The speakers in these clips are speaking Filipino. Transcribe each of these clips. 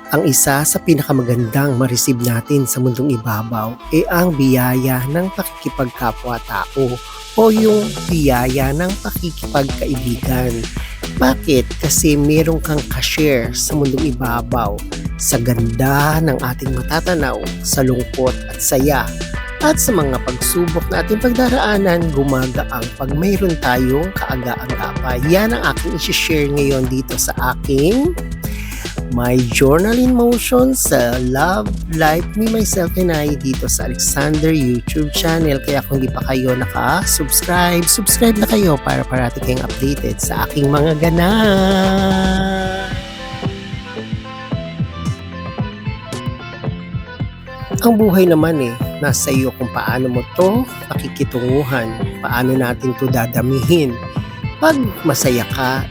Ang isa sa pinakamagandang ma-receive natin sa mundong ibabaw ay ang biyaya ng pakikipagkapwa-tao o yung biyaya ng pakikipagkaibigan. Bakit? Kasi meron kang ka-share sa mundong ibabaw, sa ganda ng ating matatanaw, sa lungkot at saya, at sa mga pagsubok na ating pagdaraanan, gumagaang pag mayroon tayong kaaga-aga. Yan ang aking isi-share ngayon dito sa aking My Journal in Motion sa Love, Life, Me, Myself, and I dito sa Alexander YouTube channel. Kaya kung di pa kayo naka-subscribe, subscribe na kayo para parati kayong updated sa aking mga ganap. Ang buhay naman nasa iyo kung paano mo to pakikitunguhan, paano natin to dadamihin. Pag masaya ka,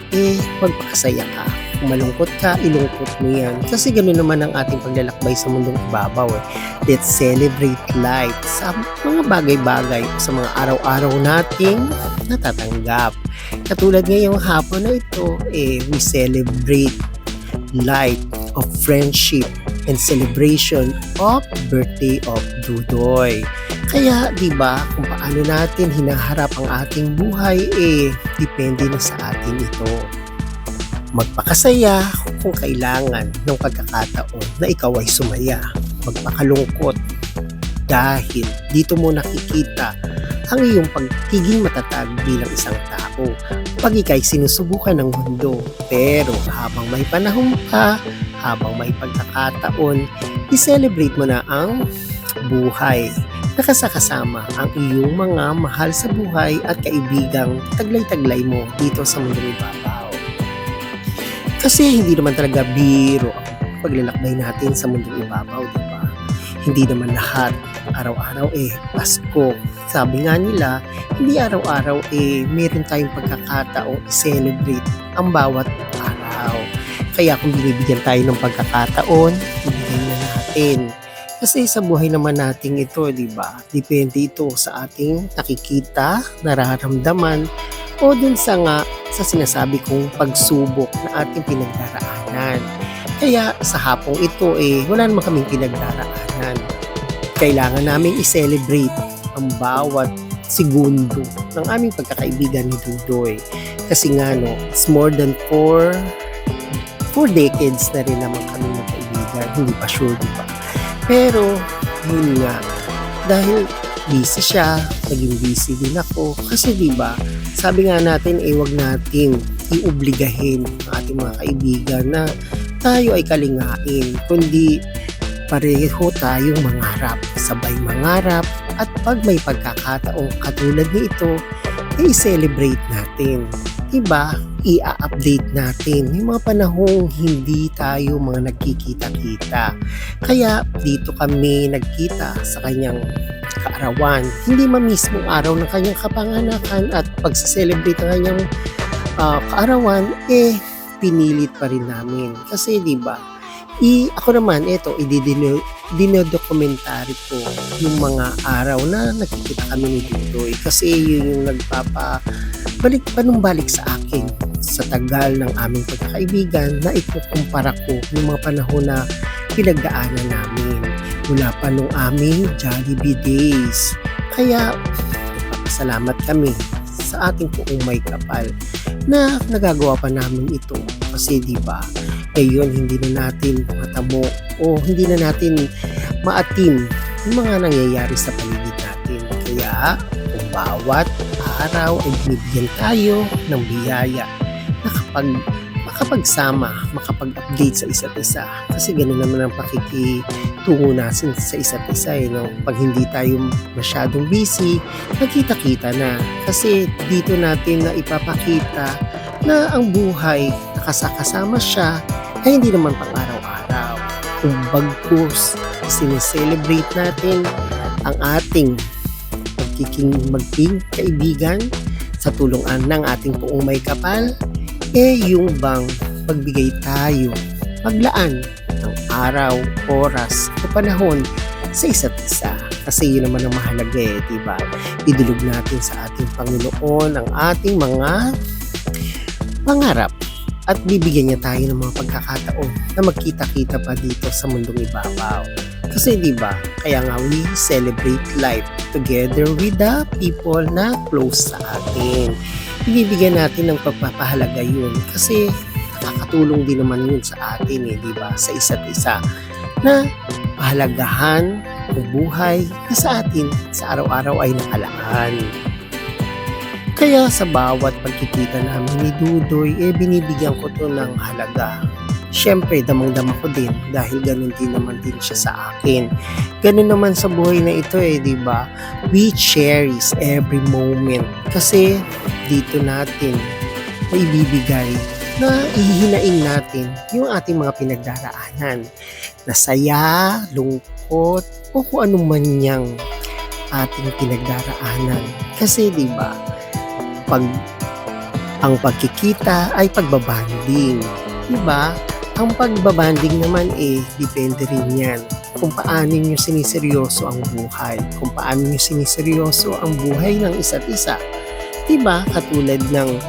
magpakasaya ka. Kung malungkot ka, ilungkot mo yan. Kasi ganoon naman ang ating paglalakbay sa mundong ibabaw. Let's celebrate life sa mga bagay-bagay, sa mga araw-araw nating natatanggap. Katulad ngayong hapon na ito, we celebrate life of friendship and celebration of birthday of Dudoy. Kaya, di ba, kung paano natin hinaharap ang ating buhay, depende na sa atin ito. Magpakasaya kung kailangan ng pagkakataon na ikaw ay sumaya. Magpakalungkot dahil dito mo nakikita ang iyong pagiging matatag bilang isang tao. Pag ika'y sinusubukan ng mundo, pero habang may panahon pa, habang may pagkakataon, i-celebrate mo na ang buhay. Nakasakasama ang iyong mga mahal sa buhay at kaibigang taglay-taglay mo dito sa mundong ibabaw. Kasi hindi naman talaga biro ang paglalakbay natin sa mundong ibabaw, di ba? Hindi naman lahat araw-araw Pasko. Sabi nga nila, hindi araw-araw meron tayong pagkakataong i-celebrate ang bawat araw. Kaya kung binibigyan tayo ng pagkakataon, ibigay na natin. Kasi sa buhay naman natin ito, di ba? Depende ito sa ating nakikita, nararamdaman, o dun sa sinasabi kong pagsubok na ating pinagdaraanan. Kaya sa hapong ito wala naman kaming pinagdaraanan. Kailangan namin i-celebrate ang bawat segundo ng aming pagkakaibigan ni Dudoy. Kasi it's more than 4 decades na rin naman kami magkaibigan. Hindi pa sure, di ba? Pero, yun nga, dahil busy siya, naging busy din ako. Kasi di ba, sabi nga natin wag nating iobligahin ang ating mga kaibigan na tayo ay kalingain, kundi pareho tayong mangarap, sabay mangarap, at pag may pagkakataong katulad nito, i-celebrate natin. Diba? I-update natin yung mga panahong hindi tayo mga nagkikita-kita. Kaya dito kami nagkita sa kanyang kaarawan. Hindi man mismong araw ng kanyang kapanganakan at pag-celebrate ng kanyang kaarawan, pinilit pa rin namin. Kasi diba, ako naman, dinodokumentary ko yung mga araw na nakikita kami ni Dudoy. Kasi yun yung panumbalik sa akin sa tagal ng aming pagkakaibigan na ikukumpara ko yung mga panahon na pinagdaanan namin mula pa nung aming Jollibee days. Kaya nagpapasalamat kami sa ating Puong May Kapal na nagagawa pa namin ito. Kasi diba, ngayon hindi na natin matamo o hindi na natin maatim yung mga nangyayari sa paligid natin. Kaya kung bawat araw ay binibigyan tayo ng biyaya na makapagsama, makapag-update sa isa't isa. Kasi gano'n naman ang pakikitungo natin sa isa't isa. Pag hindi tayo masyadong busy, nagkita-kita na. Kasi dito natin na ipapakita na ang buhay, nakasakasama siya, ay hindi naman pang araw-araw. Kung bagkus, sineselebrate natin ang ating magiging kaibigan sa tulungan ng ating Puong May Kapal, yung bang magbigay tayo, maglaan ng araw, oras, o panahon sa isa't isa. Kasi yun naman ang mahalaga diba? Idulog natin sa ating Panginoon ang ating mga pangarap at bibigyan niya tayo ng mga pagkakataon na magkita-kita pa dito sa mundong ibabaw. Kasi 'di ba, kaya nga we celebrate life together with the people na close sa atin. Ibibigyan natin ng pagpapahalaga yun kasi nakakatulong din naman yun sa atin 'di ba, sa isa't isa na pahalagahan ang buhay na sa atin sa araw-araw ay nakalaan. Kaya sa bawat pagkikita namin ni Dudoy, binibigyan ko to ng halaga. Siyempre, damang-dama ko din dahil ganun din naman din siya sa akin. Ganun naman sa buhay na ito di ba? We cherish every moment kasi dito natin maibibigay na ihihinain natin yung ating mga pinagdaraanan. Na saya, lungkot, o kung ano man yang ating pinagdaraanan. Kasi di ba? Ang pagkikita ay pagbabanding. Diba? Ang pagbabanding naman depende rin yan kung paano nyo siniseryoso ang buhay, kung paano nyo siniseryoso ang buhay ng isa't isa. Diba? Katulad ng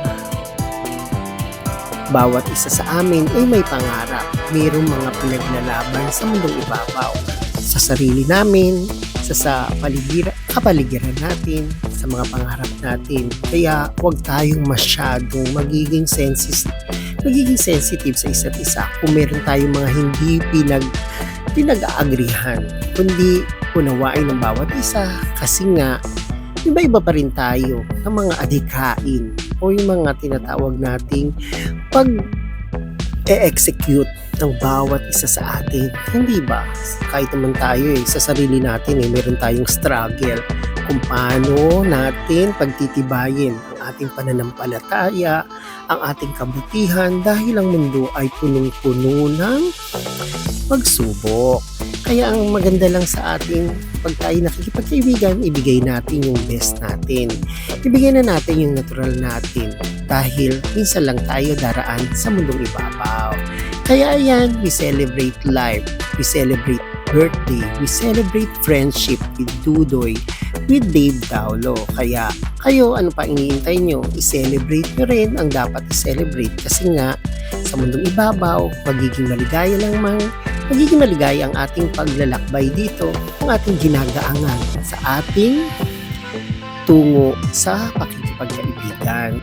bawat isa sa amin ay may pangarap. Mayroong mga pinaglalaban sa mundong ibabaw. Sa sarili namin, sa kapaligiran natin, sa mga pangarap natin. Kaya huwag tayong masyadong magiging sensitive sa isa't isa kung meron tayong mga hindi pinag-aagrihan, kundi unawain ng bawat isa kasi nga iba-iba pa rin tayo ng mga adhikain o yung mga tinatawag nating pag-execute ng bawat isa sa atin. Hindi ba? Kahit naman tayo sa sarili natin meron tayong struggle kung paano natin pagtitibayin ang ating pananampalataya, ang ating kabutihan dahil ang mundo ay punong-puno ng pagsubok. Kaya ang maganda lang sa atin, pag tayo nakikipagkaibigan, ibigay natin yung best natin. Ibigay na natin yung natural natin dahil minsan lang tayo daraan sa mundong ibabaw. Kaya ayan, we celebrate life, we celebrate birthday, we celebrate friendship with Dudoy, with Dave Daulo. Kaya kayo, ano pa iniintay nyo? I-celebrate nyo rin ang dapat i-celebrate kasi nga sa mundong ibabaw, magiging maligaya ang ating paglalakbay dito, ang ating ginagaangan sa ating tungo sa pakikipagkaibigan.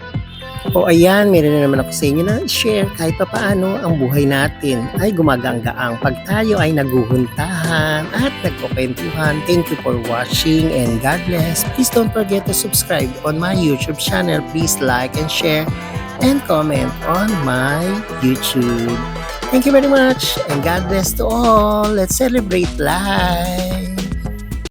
O ayan, meron na naman ako sa inyo na share kahit pa paano ang buhay natin ay gumagaang-gaang pag tayo ay naguhuntahan at nagkukwentuhan. Thank you for watching and God bless. Please don't forget to subscribe on my YouTube channel. Please like and share and comment on my YouTube. Thank you very much and God bless to all. Let's celebrate life.